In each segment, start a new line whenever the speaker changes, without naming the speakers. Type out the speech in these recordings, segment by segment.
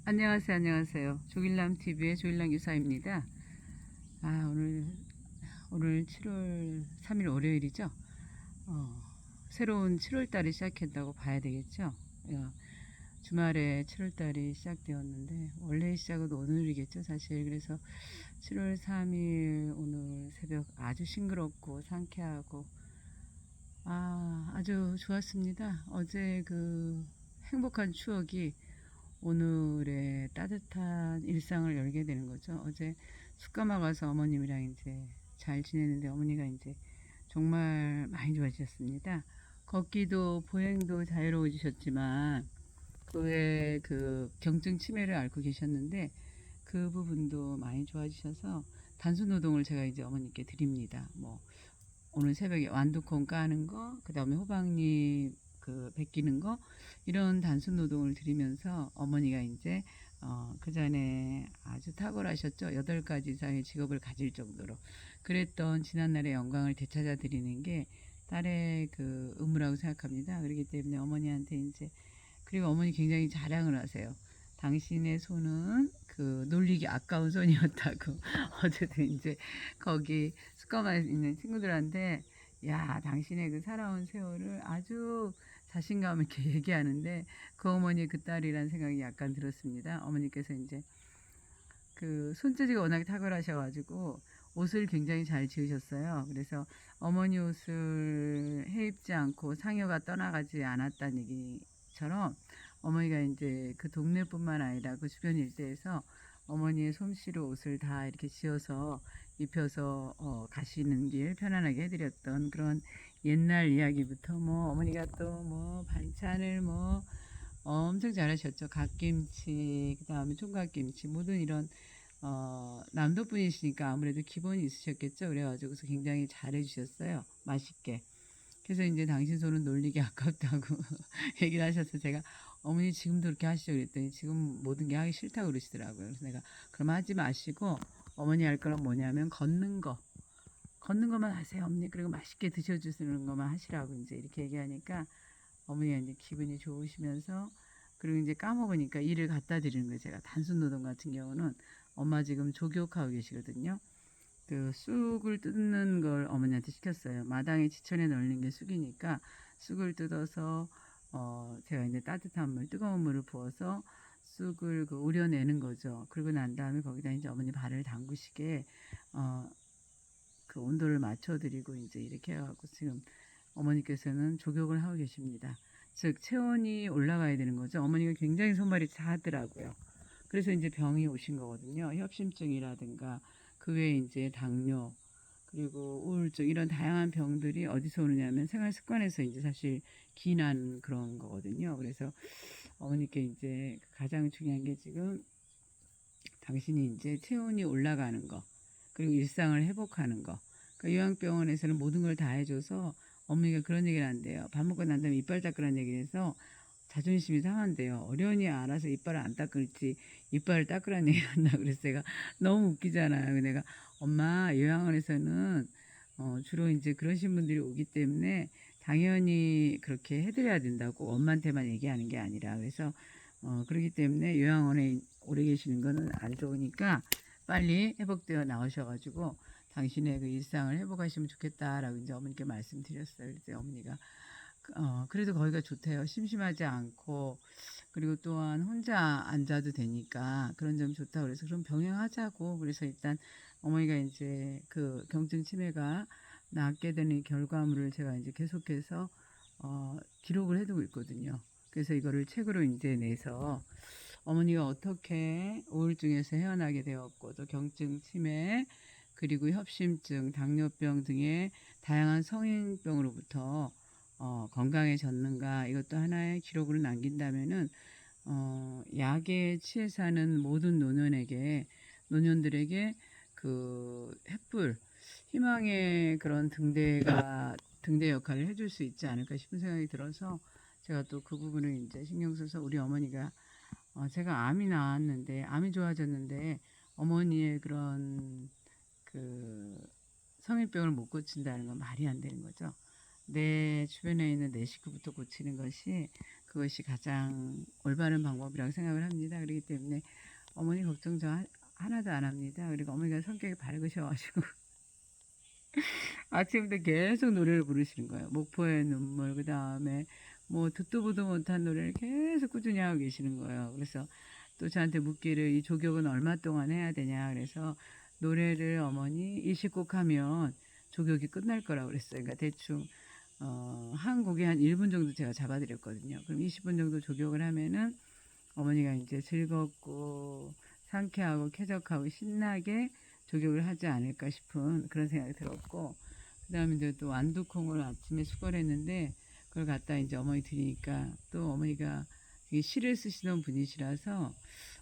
안녕하세요, 안녕하세요. 조길남 TV의 조길남 기사입니다. 오늘 7월 3일 월요일이죠. 어, 새로운 7월 달이 시작했다고 봐야 되겠죠. 주말에 7월 달이 시작되었는데 원래 시작은 오늘이겠죠, 사실. 그래서 7월 3일 오늘 새벽 아주 싱그럽고 상쾌하고 아주 좋았습니다. 어제 그 행복한 추억이 오늘의 따뜻한 일상을 열게 되는 거죠. 어제 숙가마 가서 어머님이랑 이제 잘 지내는데 어머니가 이제 정말 많이 좋아지셨습니다. 걷기도 보행도 자유로워지셨지만 그 외에 그 경증 치매를 앓고 계셨는데 그 부분도 많이 좋아지셔서 단순 노동을 제가 이제 어머니께 드립니다. 뭐 오늘 새벽에 완두콩 까는 거, 그 다음에 호박잎 그 베끼는 거, 이런 단순 노동을 드리면서 어머니가 이제 그 전에 아주 탁월하셨죠. 8가지 이상의 직업을 가질 정도로 그랬던 지난날의 영광을 되찾아 드리는 게 딸의 그 의무라고 생각합니다. 그렇기 때문에 어머니한테 이제, 그리고 어머니 굉장히 자랑을 하세요. 당신의 손은 그 놀리기 아까운 손이었다고. 어제도 이제 거기 스카마에 있는 친구들한테 야, 당신의 그 살아온 세월을 아주 자신감 있게 얘기하는데 그 어머니 그 딸이란 생각이 약간 들었습니다. 어머니께서 이제 그 손재주가 워낙에 탁월하셔가지고 옷을 굉장히 잘 지으셨어요. 그래서 어머니 옷을 해입지 않고 상여가 떠나가지 않았다는 얘기처럼 어머니가 이제 그 동네뿐만 아니라 그 주변 일대에서 어머니의 솜씨로 옷을 다 이렇게 지어서 입혀서 가시는 길 편안하게 해드렸던 그런 옛날 이야기부터 뭐 어머니가 또 뭐 반찬을 뭐 엄청 잘하셨죠. 갓김치, 그 다음에 총각김치, 모든 이런 남도 분이시니까 아무래도 기본이 있으셨겠죠. 그래가지고서 굉장히 잘해주셨어요. 맛있게. 그래서 이제 당신 손은 놀리기 아깝다고 얘기를 하셔서 제가 어머니 지금도 그렇게 하시죠 그랬더니 지금 모든 게 하기 싫다고 그러시더라고요. 그래서 내가 그럼 하지 마시고 어머니 할 거는 뭐냐면 걷는 것만 하세요 어머니. 그리고 맛있게 드셔주시는 것만 하시라고 이제 이렇게 얘기하니까 어머니가 이제 기분이 좋으시면서, 그리고 이제 까먹으니까 일을 갖다 드리는 거예요. 제가 단순 노동 같은 경우는 엄마 지금 조교하고 계시거든요. 그 쑥을 뜯는 걸 어머니한테 시켰어요. 마당에 지천에 널린 게 쑥이니까 쑥을 뜯어서 제가 이제 따뜻한 물, 뜨거운 물을 부어서 쑥을 그 우려내는 거죠. 그리고 난 다음에 거기다 이제 어머니 발을 담그시게 그 온도를 맞춰드리고 이제 이렇게 해갖고 지금 어머니께서는 조격을 하고 계십니다. 즉 체온이 올라가야 되는 거죠. 어머니가 굉장히 손발이 차더라고요. 그래서 이제 병이 오신 거거든요. 협심증이라든가 그 외에 이제 당뇨, 그리고 우울증, 이런 다양한 병들이 어디서 오느냐면 생활 습관에서 이제 사실 기인한 그런 거거든요. 그래서 어머니께 이제 가장 중요한 게 지금 당신이 이제 체온이 올라가는 거, 그리고 일상을 회복하는 거. 그러니까 요양병원에서는 모든 걸 다 해줘서 어머니가 그런 얘기를 한대요. 밥 먹고 난 다음에 이빨 닦으라는 얘기를 해서 자존심이 상한대요. 어련히 알아서 이빨을 안 닦을지 이빨을 닦으라는 얘기를 한다. 그래서 제가 너무 웃기잖아요. 내가 엄마 요양원에서는 주로 이제 그러신 분들이 오기 때문에 당연히 그렇게 해드려야 된다고 엄마한테만 얘기하는 게 아니라, 그래서 그렇기 때문에 요양원에 오래 계시는 거는 안 좋으니까 빨리 회복되어 나오셔가지고 당신의 그 일상을 회복하시면 좋겠다라고 이제 어머니께 말씀드렸어요. 그래서 어머니가 그래도 거기가 좋대요. 심심하지 않고, 그리고 또한 혼자 앉아도 되니까 그런 점이 좋다고 그래서 그럼 병행하자고. 그래서 일단 어머니가 이제 그 경증 치매가 낫게 되는 결과물을 제가 이제 계속해서 기록을 해두고 있거든요. 그래서 이거를 책으로 이제 내서 어머니가 어떻게 우울증에서 헤어나게 되었고, 또 경증 치매, 그리고 협심증, 당뇨병 등의 다양한 성인병으로부터 건강해졌는가, 이것도 하나의 기록으로 남긴다면은 약에 취해 사는 모든 노년들에게 그 햇불, 희망의 그런 등대 역할을 해줄 수 있지 않을까 싶은 생각이 들어서 제가 또 그 부분을 이제 신경 써서 우리 어머니가 제가 암이 나왔는데, 암이 좋아졌는데 어머니의 그런 그 성인병을 못 고친다는 건 말이 안 되는 거죠. 내 주변에 있는 내 식구부터 고치는 것이 그것이 가장 올바른 방법이라고 생각을 합니다. 그렇기 때문에 어머니 걱정 저 하나도 안 합니다. 그리고 어머니가 성격이 밝으셔가지고 아침부터 계속 노래를 부르시는 거예요. 목포의 눈물, 그 다음에 뭐 듣도 보도 못한 노래를 계속 꾸준히 하고 계시는 거예요. 그래서 또 저한테 묻기를 이 조격은 얼마 동안 해야 되냐. 그래서 노래를 어머니 20곡 하면 조격이 끝날 거라고 그랬어요. 그러니까 대충 한 곡에 한 1분 정도 제가 잡아드렸거든요. 그럼 20분 정도 조격을 하면은 어머니가 이제 즐겁고 상쾌하고 쾌적하고 신나게 조격을 하지 않을까 싶은 그런 생각이 들었고, 그 다음에 이제 또 완두콩을 아침에 수거를 했는데 그걸 갖다 이제 어머니 드리니까 또 어머니가 시를 쓰시던 분이시라서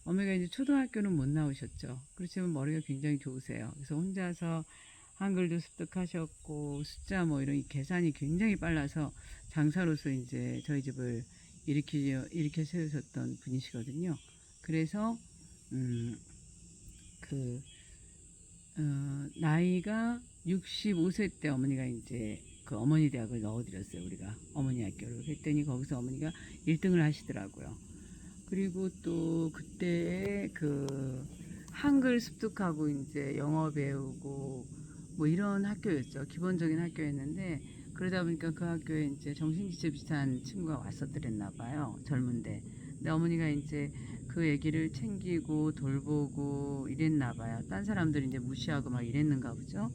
어머니가 이제 초등학교는 못 나오셨죠. 그렇지만 머리가 굉장히 좋으세요. 그래서 혼자서 한글도 습득하셨고 숫자 뭐 이런 계산이 굉장히 빨라서 장사로서 이제 저희 집을 일으켜 세우셨던 분이시거든요. 그래서 그 나이가 65세 때 어머니가 이제 그 어머니 대학을 넣어드렸어요. 우리가 어머니 학교를. 그랬더니 거기서 어머니가 1등을 하시더라고요. 그리고 또 그때 그 한글 습득하고 이제 영어 배우고 뭐 이런 학교였죠. 기본적인 학교였는데 그러다 보니까 그 학교에 이제 정신지체 비슷한 친구가 왔었더랬나 봐요. 젊은데. 근데 어머니가 이제 그 애기를 챙기고 돌보고 이랬나 봐요. 딴 사람들이 이제 무시하고 막 이랬는가 보죠.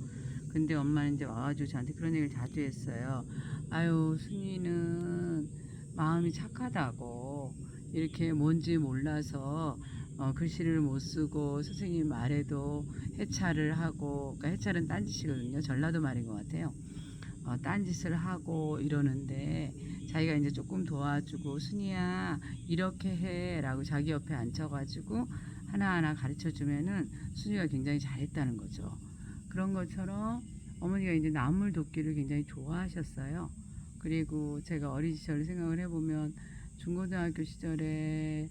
근데 엄마는 이제 와가지고 저한테 그런 얘기를 자주 했어요. 아유, 순이는 마음이 착하다고. 이렇게 뭔지 몰라서 글씨를 못 쓰고 선생님 말에도 해찰을 하고, 그러니까 해찰은 딴짓이거든요. 전라도 말인 것 같아요. 딴짓을 하고 이러는데 자기가 이제 조금 도와주고 순이야 이렇게 해 라고 자기 옆에 앉혀가지고 하나하나 가르쳐 주면은 순이가 굉장히 잘했다는 거죠. 그런 것처럼 어머니가 이제 나물 돕기를 굉장히 좋아하셨어요. 그리고 제가 어린 시절을 생각을 해보면 중고등학교 시절에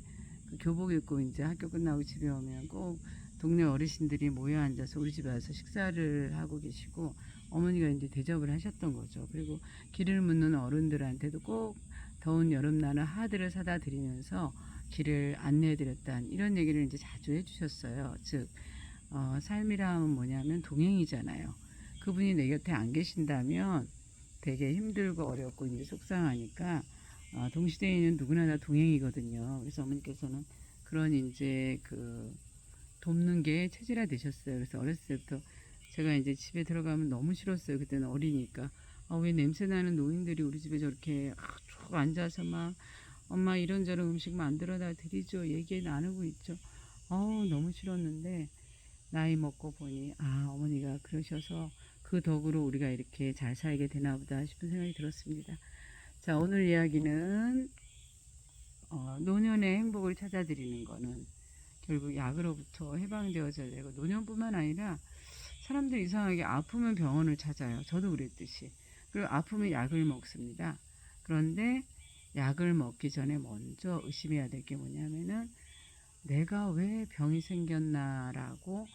그 교복 입고 이제 학교 끝나고 집에 오면 꼭 동네 어르신들이 모여 앉아서 우리 집에 와서 식사를 하고 계시고 어머니가 이제 대접을 하셨던 거죠. 그리고 길을 묻는 어른들한테도 꼭 더운 여름날은 하드를 사다 드리면서 길을 안내해 드렸다는 이런 얘기를 이제 자주 해 주셨어요. 즉 삶이라 하면 뭐냐면 동행이잖아요. 그분이 내 곁에 안 계신다면 되게 힘들고 어렵고 이제 속상하니까 동시대에는 누구나 다 동행이거든요. 그래서 어머니께서는 그런 이제 그 돕는 게 체질화 되셨어요. 그래서 어렸을 때부터 제가 이제 집에 들어가면 너무 싫었어요. 그때는 어리니까. 왜 냄새 나는 노인들이 우리 집에 저렇게 쭉 앉아서 막 엄마 이런저런 음식 만들어다 드리죠. 얘기 나누고 있죠. 너무 싫었는데 나이 먹고 보니 어머니가 그러셔서 그 덕으로 우리가 이렇게 잘 살게 되나 보다 싶은 생각이 들었습니다. 자, 오늘 이야기는 노년의 행복을 찾아드리는 거는 결국 약으로부터 해방되어져야 되고, 노년뿐만 아니라 사람들이 이상하게 아프면 병원을 찾아요. 저도 그랬듯이. 그리고 아프면 약을 먹습니다. 그런데 약을 먹기 전에 먼저 의심해야 될 게 뭐냐면은 내가 왜 병이 생겼나라고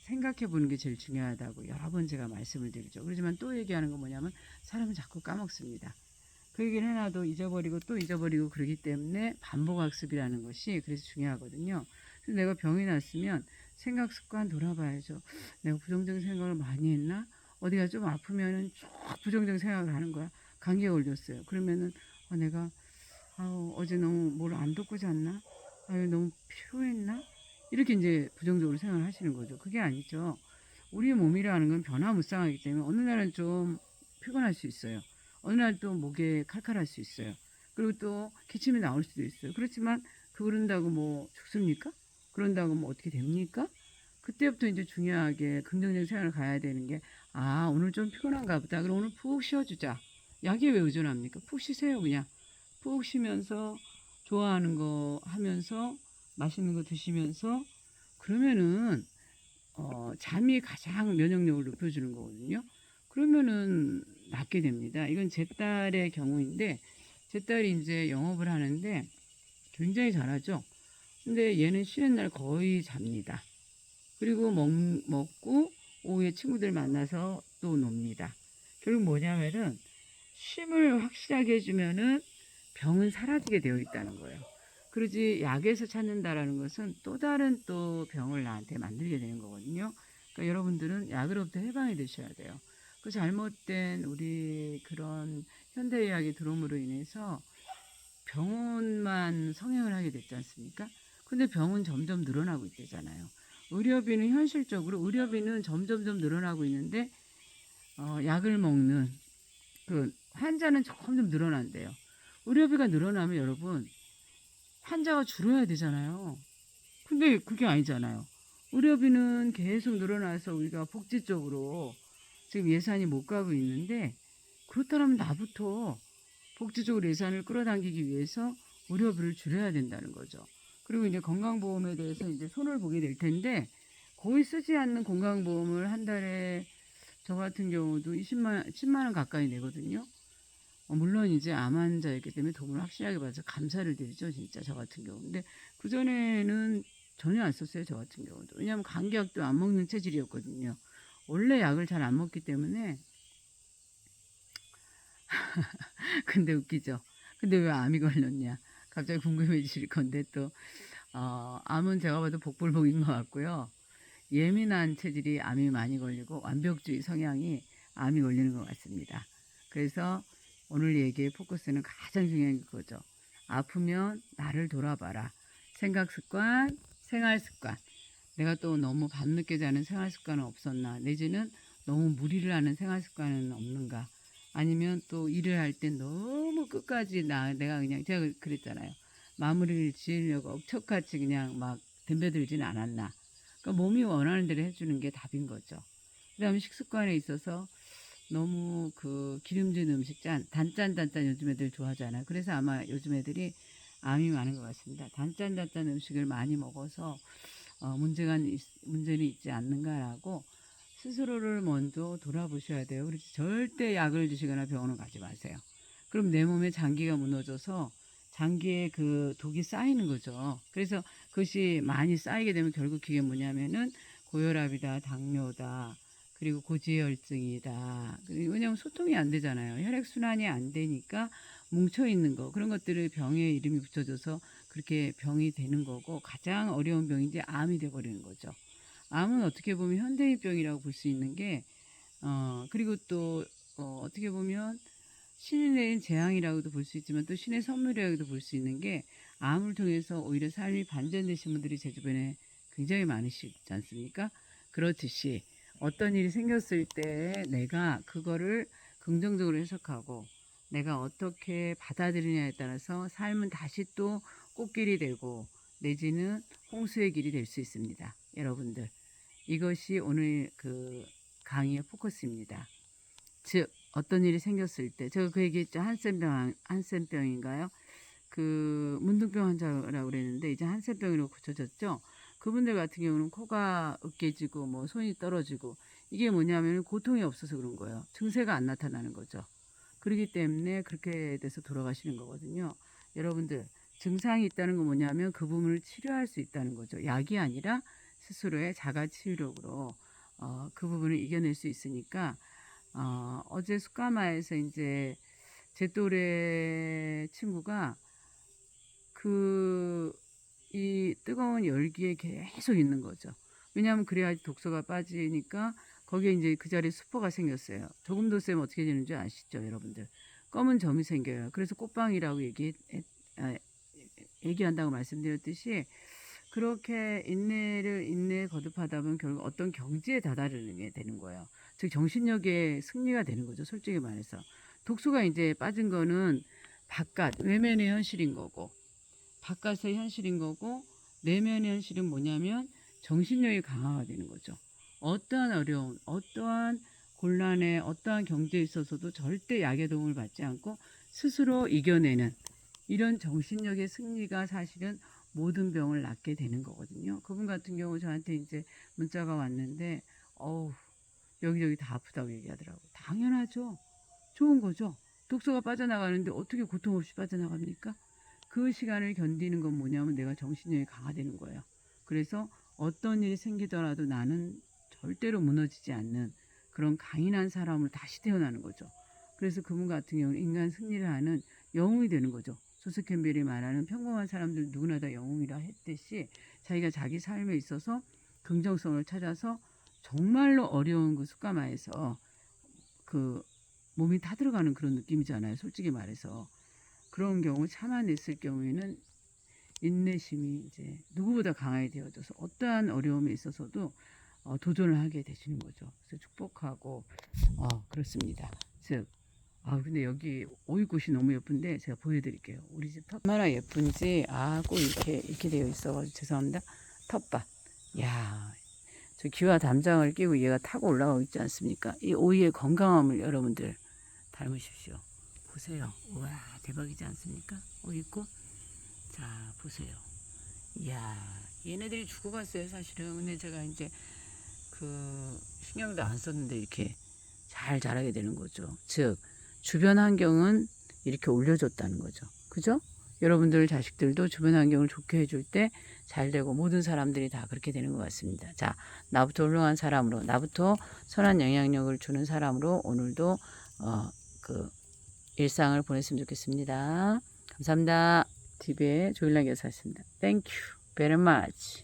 생각해 보는 게 제일 중요하다고 여러 번 제가 말씀을 드리죠. 그렇지만 또 얘기하는 건 뭐냐면 사람은 자꾸 까먹습니다. 그 얘기를 해놔도 잊어버리고 또 잊어버리고 그러기 때문에 반복학습이라는 것이 그래서 중요하거든요. 그래서 내가 병이 났으면 생각 습관 돌아봐야죠. 내가 부정적인 생각을 많이 했나? 어디가 좀 아프면은 쭉 부정적인 생각을 하는 거야. 감기에 걸렸어요. 그러면은 내가 어제 너무 뭘 안 듣고 잤나? 너무 피로했나? 이렇게 이제 부정적으로 생각을 하시는 거죠. 그게 아니죠. 우리의 몸이라는 건 변화무쌍하기 때문에 어느 날은 좀 피곤할 수 있어요. 어느 날 또 목에 칼칼할 수 있어요. 그리고 또 기침이 나올 수도 있어요. 그렇지만 그런다고 뭐 죽습니까? 그런다고 뭐 어떻게 됩니까? 그때부터 이제 중요하게 긍정적인 생활을 가야 되는 게 오늘 좀 피곤한가 보다. 그럼 오늘 푹 쉬어주자. 약에 왜 의존합니까? 푹 쉬세요 그냥. 푹 쉬면서 좋아하는 거 하면서 맛있는 거 드시면서 그러면은 잠이 가장 면역력을 높여주는 거거든요. 그러면은 낫게 됩니다. 이건 제 딸의 경우인데 제 딸이 이제 영업을 하는데 굉장히 잘하죠. 근데 얘는 쉬는 날 거의 잡니다. 그리고 먹고 오후에 친구들 만나서 또 놉니다. 결국 뭐냐면은 쉼을 확실하게 해주면은 병은 사라지게 되어 있다는 거예요. 그러지 약에서 찾는다라는 것은 또 다른 또 병을 나한테 만들게 되는 거거든요. 그러니까 여러분들은 약으로부터 해방이 되셔야 돼요. 그 잘못된 우리 그런 현대의학의 들어옴으로 인해서 병원만 성행을 하게 됐지 않습니까? 근데 병은 점점 늘어나고 있대잖아요. 의료비는 현실적으로 의료비는 점점점 늘어나고 있는데 약을 먹는 그 환자는 점점 늘어난대요. 의료비가 늘어나면 여러분 환자가 줄어야 되잖아요. 근데 그게 아니잖아요. 의료비는 계속 늘어나서 우리가 복지 쪽으로 지금 예산이 못 가고 있는데 그렇다면 나부터 복지 쪽으로 예산을 끌어당기기 위해서 의료비를 줄여야 된다는 거죠. 그리고 이제 건강보험에 대해서 이제 손을 보게 될 텐데 거의 쓰지 않는 건강보험을 한 달에 저 같은 경우도 10만 원 가까이 내거든요. 물론 이제 암 환자였기 때문에 도움을 확실하게 받아서 감사를 드리죠, 진짜 저 같은 경우. 근데 그전에는 전혀 안 썼어요, 저 같은 경우도. 왜냐하면 감기약도 안 먹는 체질이었거든요. 원래 약을 잘 안 먹기 때문에. 근데 웃기죠. 근데 왜 암이 걸렸냐? 갑자기 궁금해지실 건데 또 암은 제가 봐도 복불복인 것 같고요. 예민한 체질이 암이 많이 걸리고 완벽주의 성향이 암이 걸리는 것 같습니다. 그래서 오늘 얘기의 포커스는 가장 중요한 거죠. 아프면 나를 돌아봐라. 생각 습관, 생활 습관. 내가 또 너무 밤늦게 자는 생활 습관은 없었나? 내지는 너무 무리를 하는 생활 습관은 없는가? 아니면 또 일을 할 때 너무 끝까지 내가 그냥 제가 그랬잖아요. 마무리를 지으려고 억척같이 그냥 막 덤벼들진 않았나? 그러니까 몸이 원하는 대로 해주는 게 답인 거죠. 그다음에 식습관에 있어서 너무 그 기름진 음식 단짠 요즘 애들 좋아하잖아요. 그래서 아마 요즘 애들이 암이 많은 것 같습니다. 단짠 음식을 많이 먹어서 문제는 있지 않는가라고 스스로를 먼저 돌아보셔야 돼요. 그래서 절대 약을 드시거나 병원을 가지 마세요. 그럼 내 몸에 장기가 무너져서 장기에 그 독이 쌓이는 거죠. 그래서 그것이 많이 쌓이게 되면 결국 그게 뭐냐면은 고혈압이다, 당뇨다, 그리고 고지혈증이다. 왜냐하면 소통이 안 되잖아요. 혈액순환이 안 되니까 뭉쳐있는 거. 그런 것들을 병에 이름이 붙여져서 그렇게 병이 되는 거고 가장 어려운 병인지 암이 돼버리는 거죠. 암은 어떻게 보면 현대인병이라고 볼 수 있는 게 그리고 또 어떻게 보면 신이 내린 재앙이라고도 볼 수 있지만 또 신의 선물이라고도 볼 수 있는 게 암을 통해서 오히려 삶이 반전되신 분들이 제 주변에 굉장히 많으시지 않습니까? 그렇듯이 어떤 일이 생겼을 때 내가 그거를 긍정적으로 해석하고 내가 어떻게 받아들이냐에 따라서 삶은 다시 또 꽃길이 되고 내지는 홍수의 길이 될 수 있습니다. 여러분들 이것이 오늘 그 강의의 포커스입니다. 즉 어떤 일이 생겼을 때 제가 그 얘기했죠. 한센병인가요? 그 문둥병 환자라고 그랬는데 이제 한센병으로 고쳐졌죠. 그분들 같은 경우는 코가 으깨지고 뭐 손이 떨어지고 이게 뭐냐면 고통이 없어서 그런 거예요. 증세가 안 나타나는 거죠. 그렇기 때문에 그렇게 돼서 돌아가시는 거거든요. 여러분들 증상이 있다는 건 뭐냐면 그 부분을 치료할 수 있다는 거죠. 약이 아니라 스스로의 자가 치유력으로 그 부분을 이겨낼 수 있으니까 어제 숙가마에서 이제 제 또래 친구가 그 이 뜨거운 열기에 계속 있는 거죠. 왜냐하면 그래야지 독소가 빠지니까 거기에 이제 그 자리에 수포가 생겼어요. 조금 더 세면 어떻게 되는지 아시죠, 여러분들? 검은 점이 생겨요. 그래서 꽃방이라고 얘기한다고 말씀드렸듯이 그렇게 인내 거듭하다 보면 결국 어떤 경지에 다다르게 되는 거예요. 즉 정신력의 승리가 되는 거죠. 솔직히 말해서 독소가 이제 빠진 거는 바깥 외면의 현실인 거고 바깥의 현실인 거고 내면의 현실은 뭐냐면 정신력이 강화가 되는 거죠. 어떠한 어려움, 어떠한 곤란에 어떠한 경제에 있어서도 절대 약의 도움을 받지 않고 스스로 이겨내는 이런 정신력의 승리가 사실은 모든 병을 낫게 되는 거거든요. 그분 같은 경우 저한테 이제 문자가 왔는데 어우 여기저기 다 아프다고 얘기하더라고요. 당연하죠. 좋은 거죠. 독소가 빠져나가는데 어떻게 고통 없이 빠져나갑니까? 그 시간을 견디는 건 뭐냐면 내가 정신력이 강화되는 거예요. 그래서 어떤 일이 생기더라도 나는 절대로 무너지지 않는 그런 강인한 사람으로 다시 태어나는 거죠. 그래서 그분 같은 경우는 인간 승리를 하는 영웅이 되는 거죠. 조셉 캠벨이 말하는 평범한 사람들 누구나 다 영웅이라 했듯이 자기가 자기 삶에 있어서 긍정성을 찾아서 정말로 어려운 그 숯가마에서 그 몸이 타들어가는 그런 느낌이잖아요. 솔직히 말해서. 그런 경우 참아냈을 경우에는 인내심이 이제 누구보다 강하게 되어져서 어떠한 어려움에 있어서도 도전을 하게 되시는 거죠. 그래서 축복하고 그렇습니다. 즉 근데 여기 오이꽃이 너무 예쁜데 제가 보여드릴게요. 우리 집 텃밭 얼마나 예쁜지 꼭 이렇게 되어 있어가지고 죄송합니다. 텃밭. 야, 저 기와 담장을 끼고 얘가 타고 올라가고 있지 않습니까? 이 오이의 건강함을 여러분들 닮으십시오. 보세요. 우와 대박이지 않습니까? 오이꽃. 자 보세요. 이야 얘네들이 죽어갔어요 사실은. 근데 제가 이제 그 신경도 안 썼는데 이렇게 잘 자라게 되는 거죠. 즉 주변 환경은 이렇게 올려줬다는 거죠. 그죠? 여러분들 자식들도 주변 환경을 좋게 해줄 때 잘 되고 모든 사람들이 다 그렇게 되는 것 같습니다. 자, 나부터 훌륭한 사람으로, 나부터 선한 영향력을 주는 사람으로 오늘도 그 일상을 보냈으면 좋겠습니다. 감사합니다. TV의 조일락 여사였습니다. Thank you very much.